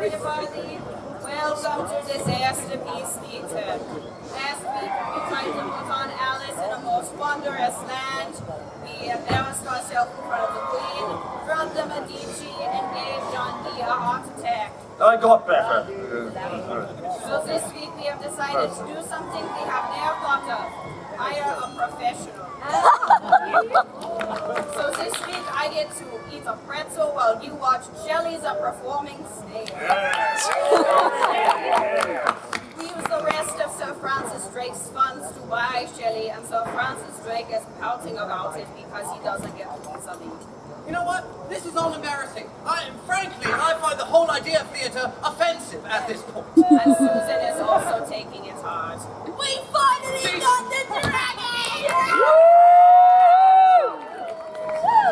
everybody. Welcome to Disasterpiece Theater. Last week we tried to put on Alice in a most wondrous land. We embarrassed ourselves in front of the Queen, drugged the Medici, and gave John Dee a heart attack. I got better. So this week we have decided to do something we have never thought of. Hire a professional. So this week I get to eat a pretzel while you watch Shelley's A Performing Snail. We use the rest of Sir Francis Drake's funds to buy Shelley, and Sir Francis Drake is pouting about it because he doesn't get to use a lead. You know what? This is all embarrassing. Frankly, I find the whole idea of theater offensive at this point. And Susan is also taking it hard. We finally got the dragon!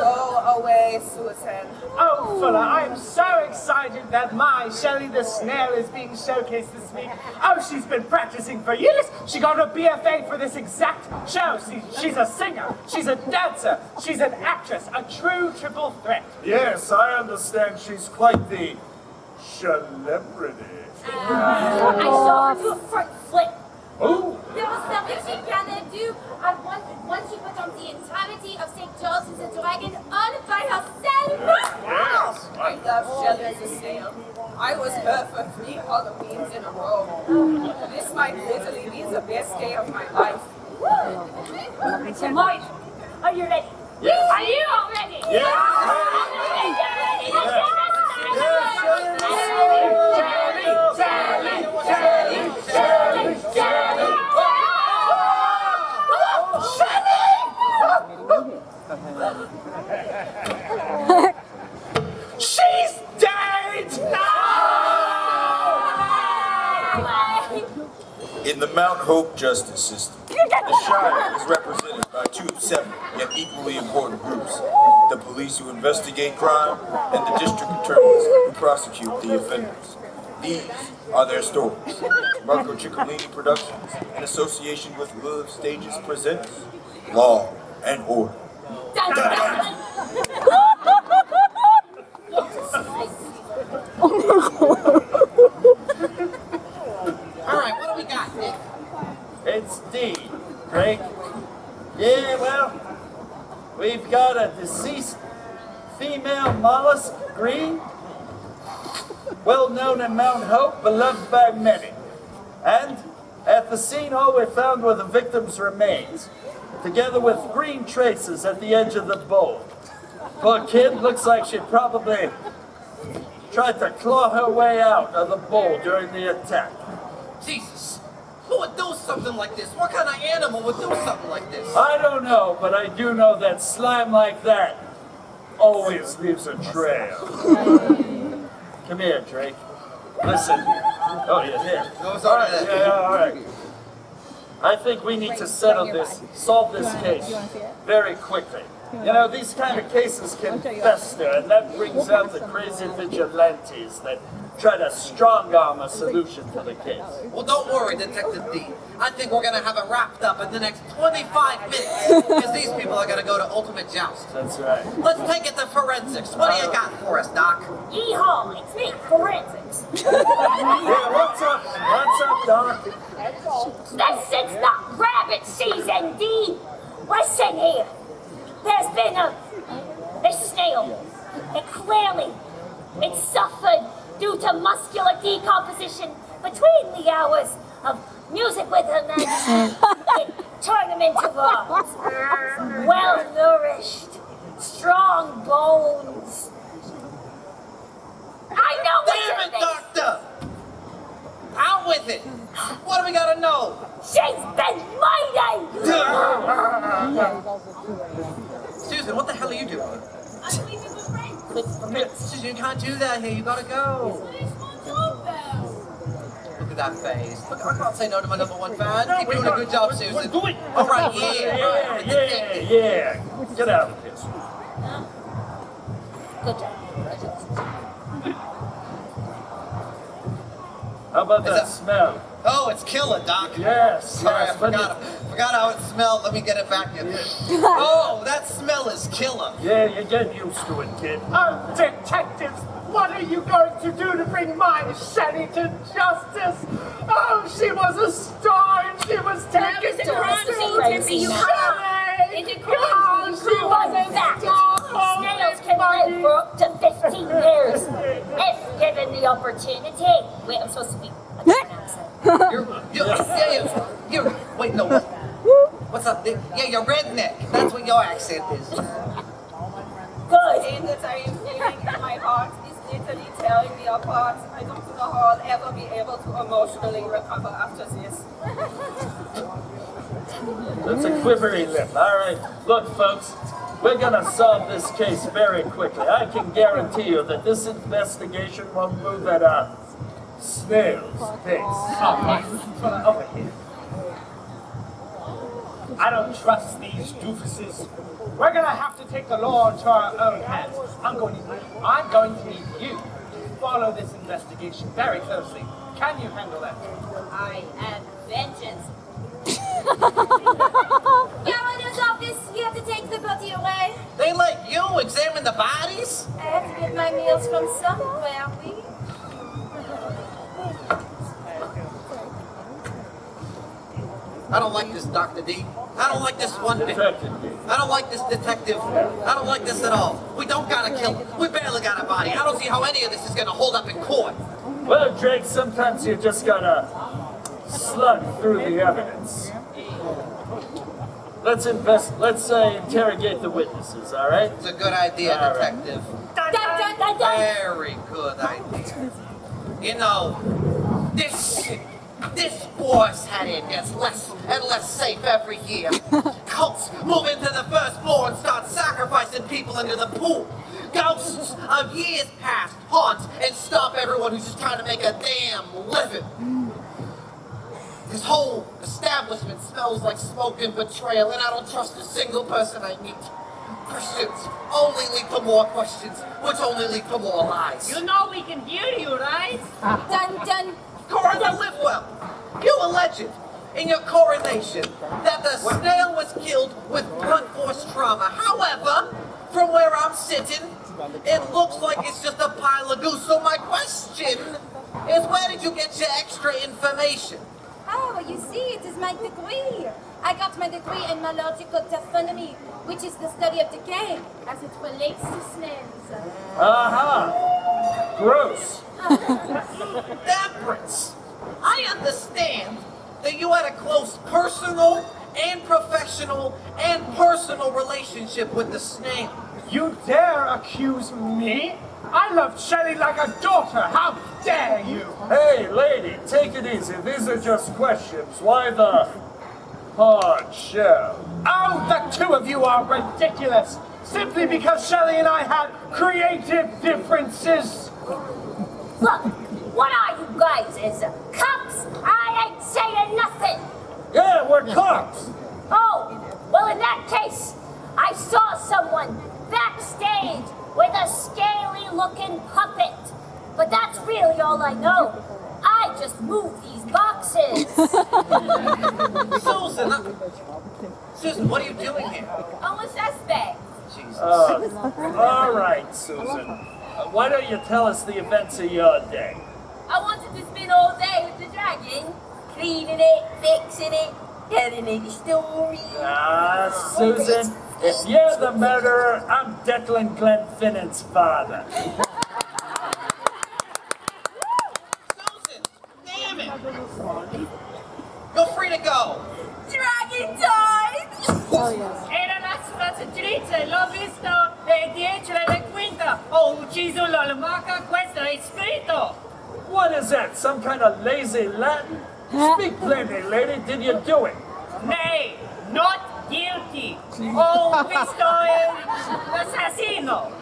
Go away, Susan. Oh, Fuller, I'm so excited that my Shelley the Snail is being showcased this week. Oh, she's been practicing for years. She got her BFA for this exact show. She's a singer, she's a dancer, she's an actress, a true triple threat. Yes, I understand she's quite the celebrity. I saw her do a front flip. Oh! There was something she cannot do. Once she put on the entirety of St. George as a dragon all by herself. Yes! I love Shelley the Snail. I was her for 3 Halloweens in a row. This might literally be the best day of my life. So, Mike, are you ready? Yes. Are you all ready? She's dead! In the Mount Hope justice system, the Shire is represented by 2 separate yet equally important groups: the police who investigate crime and the district attorneys who prosecute the offenders. These are their stories. Marco Ciccolini Productions, in association with Love Stages, presents Law and Order. Alright, what do we got, Nick? It's D, Drake. Yeah, well, we've got a deceased female mollusk, green, well known in Mount Hope, beloved by many. And at the scene, all we found were the victim's remains, together with green traces at the edge of the bowl. Poor kid, looks like she probably tried to claw her way out of the bowl during the attack. Jesus. Who would do something like this? What kind of animal would do something like this? I don't know, but I do know that slime like that always leaves a trail. Come here, Drake. Listen. Oh, you're here. Oh, sorry. Yeah, all right. I think we need to solve this case very quickly. You know, these kind of cases can fester, and that brings out the crazy vigilantes that try to strong-arm a solution to the case. Well, don't worry, Detective D. I think we're gonna have it wrapped up in the next 25 minutes, because these people are gonna go to Ultimate Joust. That's right. Let's take it to forensics. What do you got for us, Doc? Yeehaw, it's me, forensics. Yeah, what's up? What's up, Doc? This is not rabbit season, D. Listen here. There's been a snail. And clearly, it suffered due to muscular decomposition between the hours of music with him and tournament of arms. Well-nourished, strong bones. I know Damn what it, Doctor! Out with it! What do we gotta know? She's been mighty! Susan, what the hell are you doing? I believe you were right. Susan, you can't do that here. You gotta go. Look at that face. Look, I can't say no to my #1 fan. Keep doing a good job, Susan. All right, Yeah. Get out of this. Good job. How about that smell? Oh, it's killer, Doc. Yes. Sorry, yes, I forgot how it smelled. Let me get it back. Oh, that smell is killer. Yeah, you get used to it, kid. Oh, detectives, What are you going to do to bring my Shelley to justice? Oh, she was a star and she was taken to crime scene, Tippy, you Shelley! It's a crime scene. She was a Fact. star! Snails can live for up to 15 years if given the opportunity. Wait, I'm supposed to be a different accent. Wait, no, what? What's up? Yeah, you're redneck. That's what your accent is. Good. pain that I am feeling in my heart is literally tearing me apart. I don't know how I'll ever be able to emotionally recover after this. That's a quivery lip. All right. Look, folks, we're going to solve this case very quickly. I can guarantee you that this investigation won't move at a snail's pace. Over here. I don't trust these doofuses. We're gonna have to take the law into our own hands. I'm going to need you to follow this investigation very closely. Can you handle that? I am vengeance. Governor's office, you have to take the body away. They let you examine the bodies? I have to get my meals from somewhere, we. I don't like this, Dr. D. I don't like this one bit. I don't like this detective. I don't like this at all. We don't got a killer. We barely got a body. I don't see how any of this is going to hold up in court. Well, Drake, sometimes you just got to slug through the evidence. Let's interrogate the witnesses, all right? It's a good idea, All right. detective. Dun, dun, dun, dun. Very good idea. You know, this boar's head in gets less and less safe every year. Cults move into the first floor and start sacrificing people into the pool. Ghosts of years past haunt and stomp everyone who's just trying to make a damn living. This whole establishment smells like smoke and betrayal, and I don't trust a single person I meet. Questions only lead to more questions, which only lead to more lies. You know we can hear you, right? Dun, dun. Coroner Livewell, you alleged in your coronation that the snail was killed with blunt force trauma. However, from where I'm sitting, it looks like it's just a pile of goose. So my question is, where did you get your extra information? Oh, you see, it is my degree. I got my degree in mallogical taphonomy, which is the study of decay as it relates to snails. Aha! Gross. Temperance, I understand that you had a close personal and professional and personal relationship with the snail. You dare accuse me? I loved Shelley like a daughter. How dare you? Hey, lady, take it easy. These are just questions. Why the hard shell? Oh, the two of you are ridiculous. Simply because Shelley and I had creative differences. Look, what are you guys? Is cops? I ain't saying nothing. Yeah, we're cops. Oh, well in that case, I saw someone backstage with a scaly-looking puppet. But that's really all I know. I just moved these boxes. Susan, what are you doing here? I'm a suspect. Jesus. All right, Susan. Why don't you tell us the events of your day? I wanted to spend all day with the dragon, cleaning it, fixing it, telling it a story. Susan, if you're the murderer, I'm Declan Glenfinnan's father. Susan, damn it! You're free to go. Dragon time! Era la spazzatrice, l'ho visto le 10 alle quinta. Ho ucciso l'almaca, questo è scritto. What is that, some kind of lazy Latin? Speak plainly, lady, did you do it? Nay, not guilty. Ho visto l'assassino.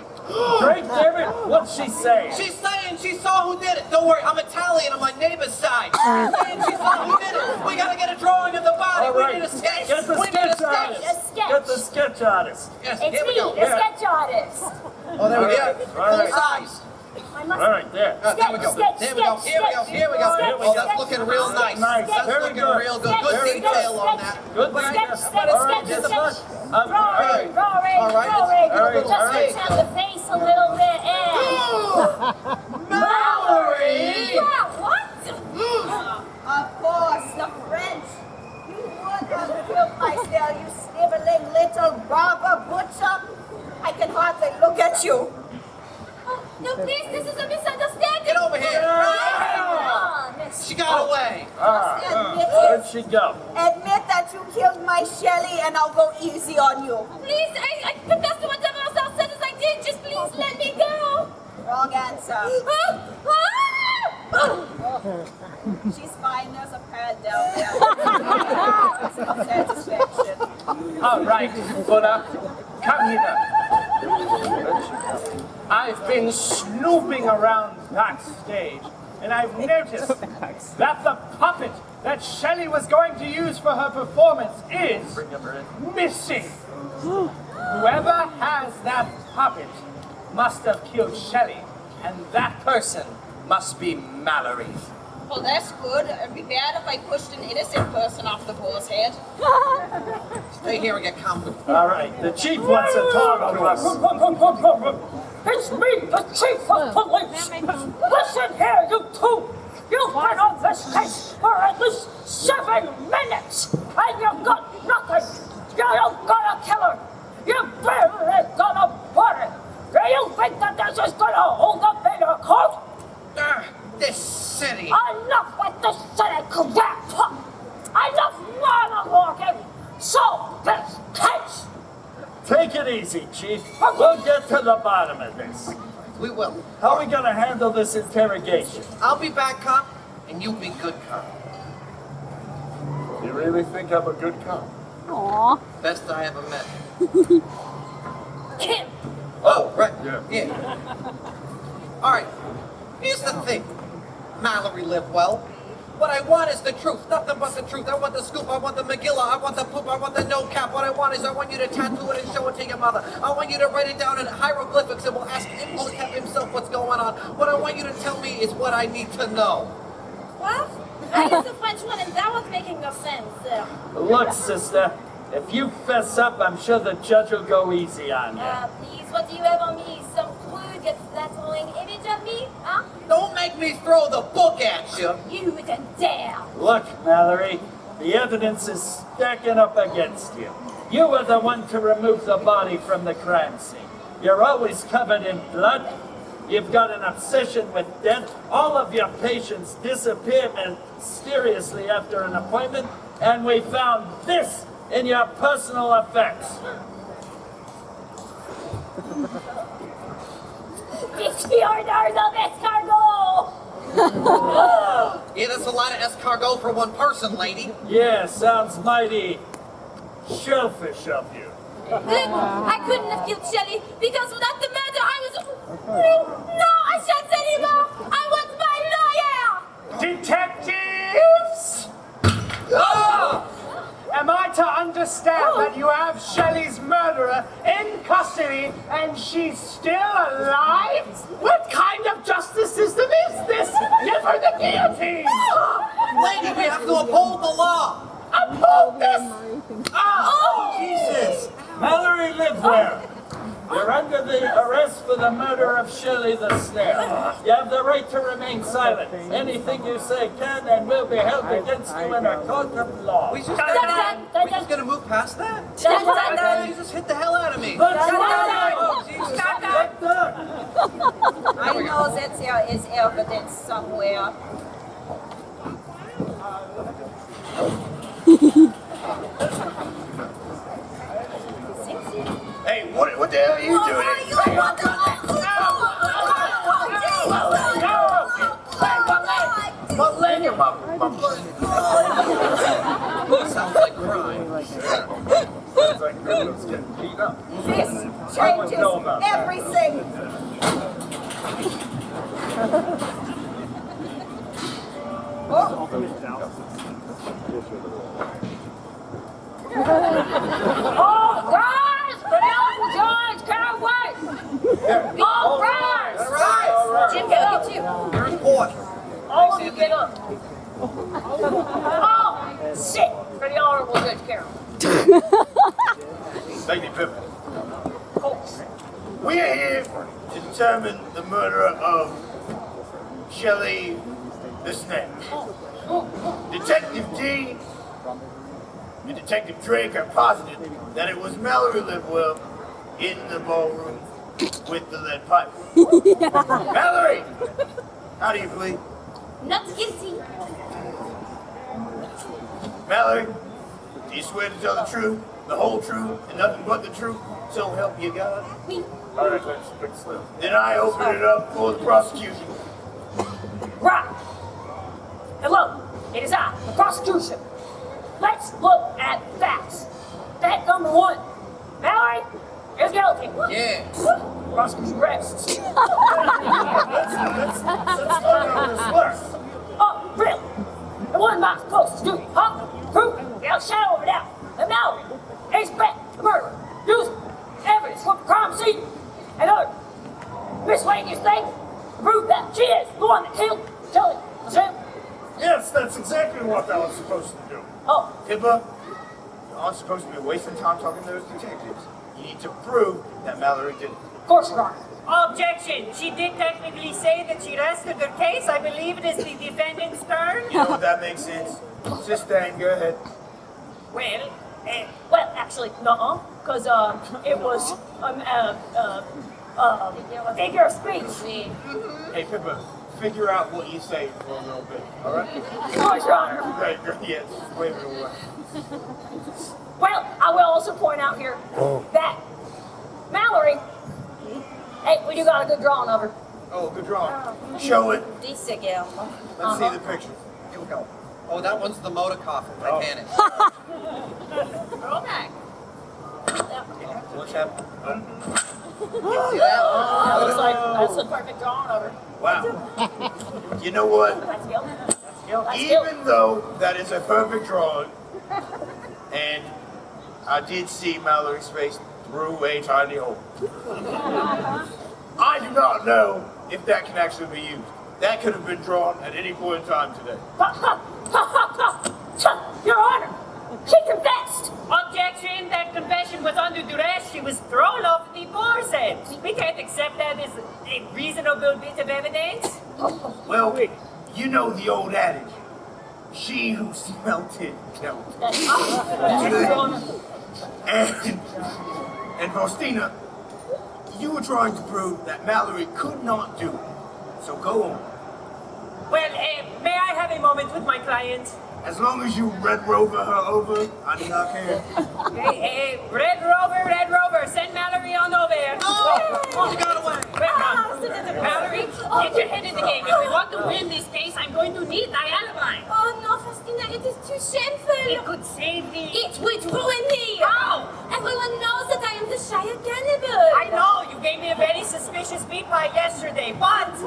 Drake, David, what's she saying? She's saying she saw who did it. Don't worry, I'm Italian on my neighbor's side. She's saying she saw who did it. We gotta get a drawing of the body. All We right, need a sketch. get the We need a sketch artist. A sketch. Get the sketch artist. Yes, It's here we me, go. the sketch artist. Oh, there we go. All right. Full size. I must All right, there. There we go. Sketch, There we go. sketch, Here we go. sketch. Here we go. Here we Oh, go. that's looking real nice. Nice. That's Very looking good. real good. Sketch, Good sketch, detail on sketch. that. Good Sketch, night. sketch, All right, sketch, get the sketch. bus. All Drawing, right. drawing, All right, drawing. let's do it. Just All right. fix out the face a little bit. Mallory! Yeah, what? Of course, the French. You would have killed myself, you sniveling little robber butcher. I can hardly look at you. Oh, no, please, this is a misunderstanding. Get over here! She got away! Admit Where'd it. she go? Admit that you killed my Shelley and I'll go easy on you. Please, I confess to whatever else I said as I did. Just please let me go. Wrong answer. Ah! She's fine, there's a pad down there. Personal satisfaction. All right, Buddha, come hither. I've been snooping around backstage, and I've noticed that the puppet that Shelley was going to use for her performance is missing. Whoever has that puppet must have killed Shelley, and that person must be Mallory. Well, that's good. It'd be bad if I pushed an innocent person off the bull's head. Stay here and get comfortable. All right, the chief wants to talk to us. It's me, the chief of police. Listen here, you two. You've been on this case for at least 7 minutes, and you've got nothing. You don't got a killer. You barely ain't got a body. Do you think that this is gonna hold up in your court? This city! Enough with this city crap! Enough monologuing! Solve this case! Take it easy, Chief. We'll get to the bottom of this. We will. How are we gonna handle this interrogation? I'll be bad cop, and you be good cop. You really think I'm a good cop? Aw. Best I ever met. Kim. Oh, right. Yeah. All right. Here's the thing. Mallory lived well. What I want is the truth. Nothing but the truth. I want the scoop. I want the Megillah. I want the poop. I want the no cap. What I want is I want you to tattoo it and show it to your mother. I want you to write it down in hieroglyphics and we'll ask Imhotep himself what's going on. What I want you to tell me is what I need to know. What? I used the French one and that was making no sense. Look, sister, if you fess up, I'm sure the judge will go easy on you. Please, what do you have on me? Some crude, flattering image of me? Huh? Don't make me throw the book at you. You wouldn't dare. Look, Mallory, the evidence is stacking up against you. You were the one to remove the body from the crime scene. You're always covered in blood. You've got an obsession with death. All of your patients disappear mysteriously after an appointment, and we found this in your personal effects. Dictionary of escargot! Yeah, that's a lot of escargot for one person, lady. Yeah, sounds mighty shellfish of you. Look, I couldn't have killed Shelley because without the murder I was... No, I shan't say anymore. I want my lawyer. Detectives! Am I to understand that you have Shelley's murderer in custody and she's still alive? What kind of justice system is this? Give her the guillotine! Lady, we have to uphold the law. Uphold this! Oh, Jesus! Mallory Liveware, you're under the arrest for the murder of Shelley the Snail. You have the right to remain silent. Anything you say can and will be held against you in a court of law. We just gonna move past that? Jesus, hit the hell out of me. Let's go! Oh, Jesus. I know that there is evidence somewhere. Hey, what the hell are you doing? What leg? Sounds like crime. Sounds like criminals getting beat up. This I wouldn't changes know about that. everything. All rise! The young judge can't wait! All rise! All right. Jim, can I get you? You're in court. All of you get up. All sit for the Honorable Judge Carroll. Lady Pippin, Folks, we are here to determine the murder of Shelley the Snail. Detective D and Detective Drake are positive that it was Mallory Livewell in the ballroom with the lead pipe. Mallory! How do you plead? Not guilty. Mallory, do you swear to tell the truth, the whole truth, and nothing but the truth, so help you God? Oui. All right, let's fix this. Then I open it up for the prosecution. Right. Hello, it is I, the prosecution. Let's look at facts. Fact number 1. Mallory is guilty. Yeah. Prosecution rests. Let's start on this list. Oh, really? And what am I supposed to do, huh? Prove without a shadow of a doubt that Mallory is the murderer, using evidence from the crime scene and other miscellaneous things to prove that she is the one that killed Shelley the Snail. Yes, that's exactly what I was supposed to do. Oh, Pippa, you aren't supposed to be wasting time talking to those detectives. You need to prove that Mallory did it. of course you are. Objection! She did technically say that she rested her case. I believe it is the defendant's turn. You know what that makes sense? Sister, go ahead. Well, Well, actually, nuh-uh, because it was a figure of speech. Hey, Pippa, figure out what you say for a little bit, alright? Yours, Your Honor. Right, yeah, just wave it away. Well, I will also point out here that Mallory, hey, we do got a good drawing of her. Oh, good drawing. Show it. This girl. Let's see the picture. Here we go. Oh, that one's the motor coffin, Titanic. roll back. What's happening? See that? That looks like that's the perfect drawing of her. Wow. You know what? That's guilt. That's guilt. Even though that is a perfect drawing, and I did see Mallory's face through a tiny hole, I do not know if that can actually be used. That could have been drawn at any point in time today. Your Honor, she confessed. Objection! That confession was under duress. She was thrown off the boar's head. We can't accept that as a reasonable bit of evidence. Well, you know the old adage, she who smelt it killed. And Faustina, you were trying to prove that Mallory could not do it. So go on. Well, may I have a moment with my client? As long as you Red Rover her over, I do not care. Hey, Red Rover, send Mallory on over here. Oh, you got away. Mallory, get your head in the game. If we want to win this case, I'm going to need my alibi. Oh no, Faustina, it is too shameful. It could save me. It would ruin me. How? Everyone knows that I am the Shire cannibal. I know, you gave me a very suspicious meat pie yesterday, but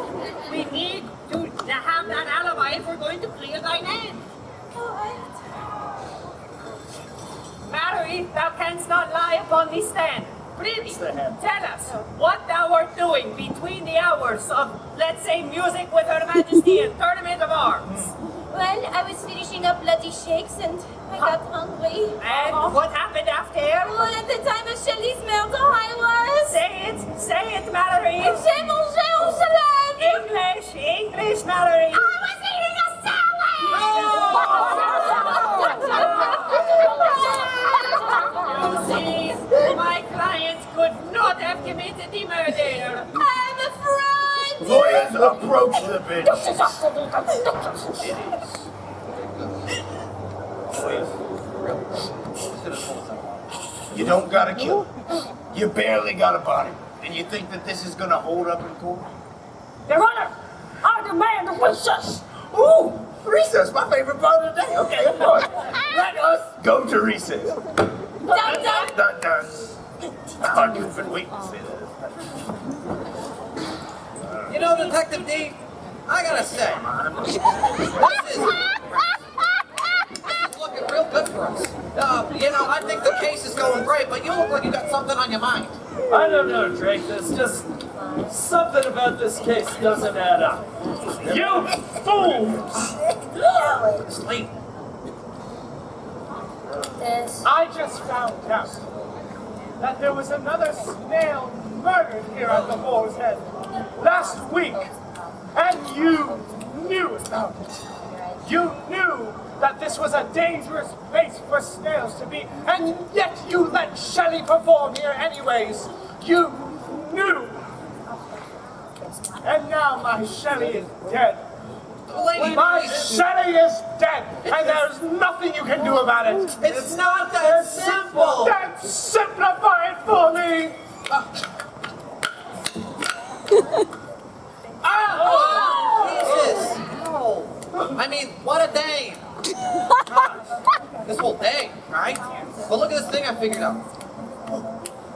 we need to have that alibi if we're going to clear thy name. Mallory, thou canst not lie upon the stand. Prithee, tell us what thou art doing between the hours of, let's say, music with Her Majesty and Tournament of Arms. Well, I was finishing up Bloody Shakes and I got hungry. And what happened after? Well, at the time of Shelley's murder, I was... Say it, Mallory. J'ai mangé un salade. English, Mallory. I was eating a salad. You see, my client could not have committed the murder. I'm afraid. Lawyers, approach the bench. This is absolutely ridiculous. It is. You don't gotta kill her. You barely got a body. And you think that this is gonna hold up in court? Your Honor, I demand a recess. Ooh, recess, my favorite part of the day. Okay, of course. Let us go to recess. Dun, dun. Dun, dun. I've been waiting to say that. You know, Detective D, I gotta say, this is looking real good for us. You know, I think the case is going great, but you look like you got something on your mind. I don't know, Drake. There's just something about this case doesn't add up. You fools! Sleep. I just found out that there was another snail murdered here at the Boar's Head last week, and you knew about it. You knew that this was a dangerous place for snails to be, and yet you let Shelley perform here anyways. You knew. And now my Shelley is dead. My Shelley is dead, and there's nothing you can do about it. It's not that simple. Then simplify it for me. Jesus! I mean, what a day! This whole day, right? But look at this thing I figured out.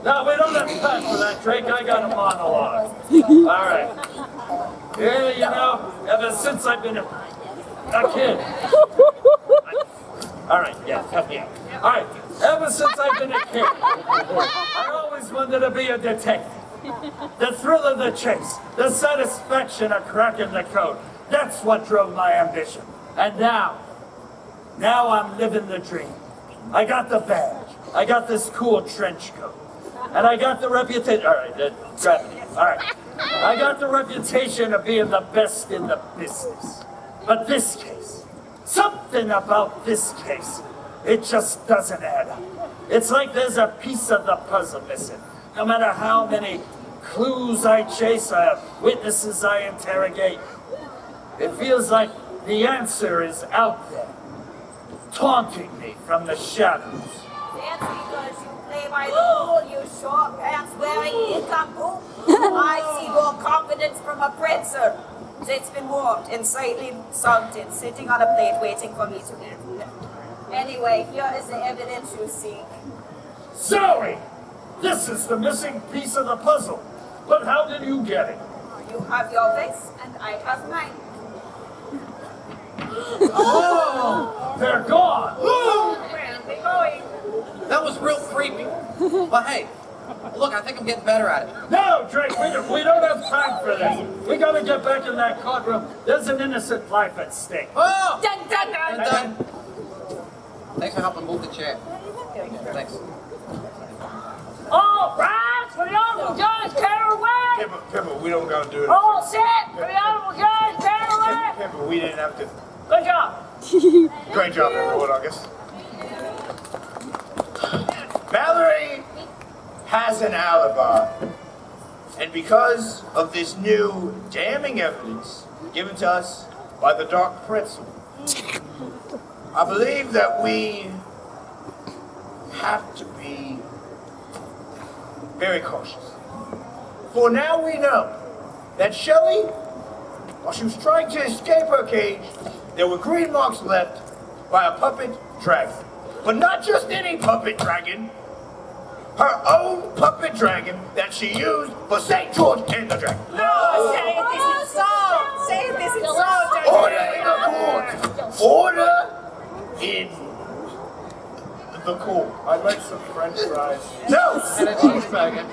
No, we don't have time for that, Drake. I got a monologue. All right. Yeah, you know, ever since I've been a kid. All right, yeah, help me out. All right, ever since I've been a kid, I always wanted to be a detective. The thrill of the chase, the satisfaction of cracking the code. That's what drove my ambition. And now I'm living the dream. I got the badge. I got this cool trench coat. And I got the reputation. All right, gravity. All right. I got the reputation of being the best in the business. But this case, something about this case, it just doesn't add up. It's like there's a piece of the puzzle missing. No matter how many clues I chase, witnesses I interrogate, it feels like the answer is out there, taunting me from the shadows. That's because you play by the rule, you short pants wearing nincompoop. I see more confidence from a princer. It's been warmed and slightly salted, sitting on a plate waiting for me to eat. Anyway, here is the evidence you seek. Zoe! This is the missing piece of the puzzle. But how did you get it? You have your face, and I have mine. Oh! They're gone! Where are they going? That was real creepy. But hey, look, I think I'm getting better at it. No, Drake, we don't have time for this. We gotta get back in that courtroom. There's an innocent life at stake. Oh! Dun, dun, dun, And done. Thanks for helping move the chair. Thanks. All right, for the honorable judge, carry away. Pippa, we don't gotta do it. All set for the honorable judge, carry away. Pippa, we didn't have to. Good job. Great job, everyone, I guess. Mallory has an alibi. And because of this new damning evidence given to us by the Dark Pretzel, I believe that we have to be very cautious. For now we know that Shelley, while she was trying to escape her cage, there were green marks left by a puppet dragon. But not just any puppet dragon, her own puppet dragon that she used for St. George and the Dragon. No, say it isn't so. Say it isn't so. Order in the court. Order in the court. I'd like some French fries. No! And a cheeseburger.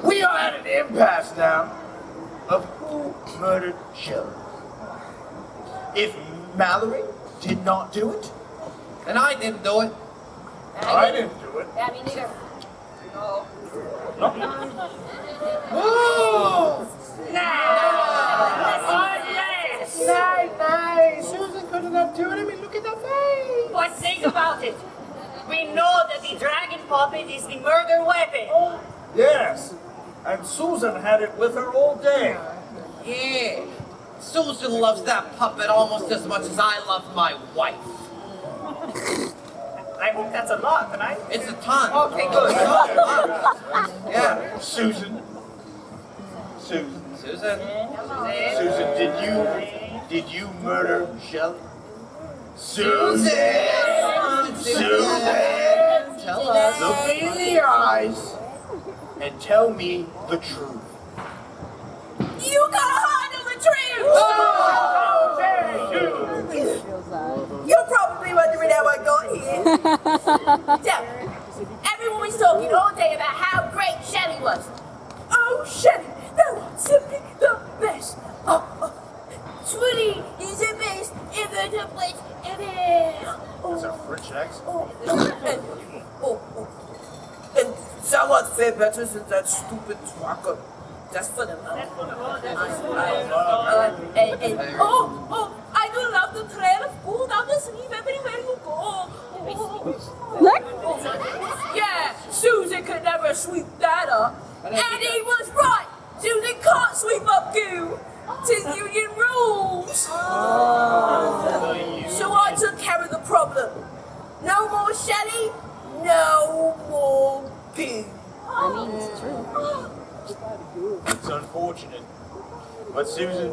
We are at an impasse now of who murdered Shelley. If Mallory did not do it, And I didn't do it. I didn't do it. Yeah, me neither. No. Nice. Susan couldn't have done it. I mean, look at the face. But think about it. We know that the dragon puppet is the murder weapon. Yes. And Susan had it with her all day. Yeah. Susan loves that puppet almost as much as I love my wife. I hope that's a lot tonight. It's a ton. Okay, good. Yeah. Susan, Susan. did you murder Shelley? Susan! Tell us. Look me in the eyes and tell me the truth. You gotta handle the truth! You're probably wondering how I got here. So, everyone was talking all day about how great Shelley was. Oh, Shelley, that was simply the best. Truly, is the best ever to play ever. That's a French accent. And Shall what fare better than that stupid trucker? That's for the money. I do love the trail of gold on the sleeve everywhere you go. Yeah, Susan could never sweep that up. And he was right. Susan can't sweep up goo. 'Tis union rules. So I took care of the problem. No more Shelley, no more goo. It's true. It's unfortunate. But Susan,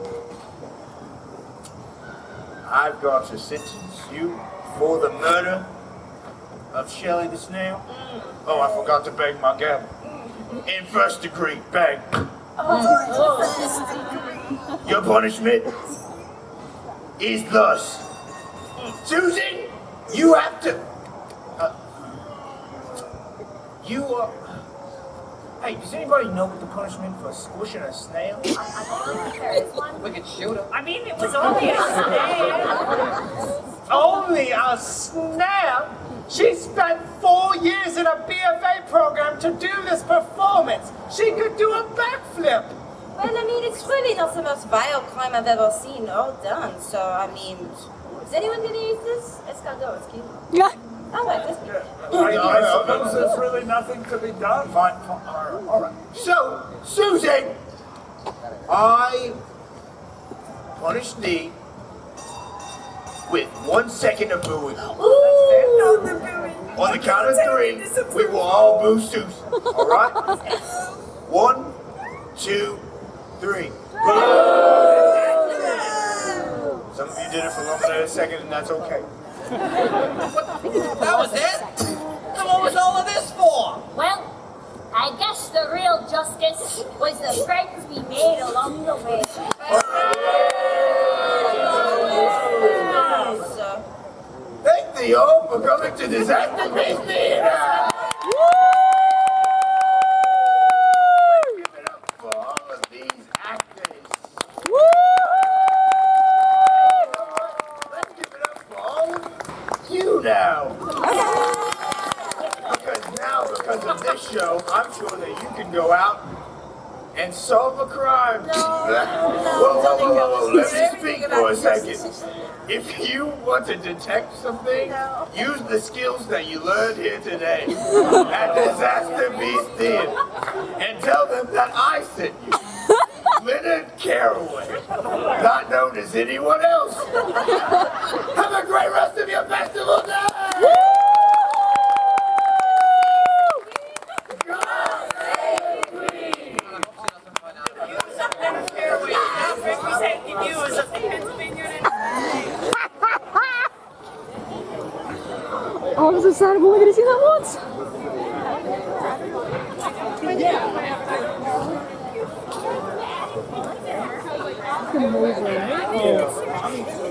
I've got to sentence you for the murder of Shelley the snail. Oh, I forgot to bang my gavel. In first degree, bang. Your punishment is thus. Susan, you have to... Hey, does anybody know what the punishment for squishing a snail? We could shoot him. I mean, it was only a snail. Only a snail? She spent 4 years in a BFA program to do this performance. She could do a backflip. Well, I mean, it's really not the most vile crime I've ever seen or done. So, I mean, is anyone gonna use this? Escargot, it's cute. Yeah. All right, let's be. I suppose there's really nothing to be done. Fine. All right. So, Susan, I punish thee with 1 second of booing. On the count of 3, we will all boo Susan. All right? 1, 2, 3. Some of you did it for longer than a second, and that's okay. That was it? Then what was all of this for? Well, I guess the real justice was the friends we made along the way. Thank thee all for coming to Disasterpiece Theater! Give it up for all of these actors. Let's give it up for all of you now. Because of this show, I'm sure that you can go out and solve a crime. Whoa. Let me speak for a second. If you want to detect something, use the skills that you learned here today at Disasterpiece Theater and tell them that I sent you. Leonard Caraway, not known as anyone else. Have a great rest of your festival day! Oh, I'm so sad. I've only going to see that once. Amazing.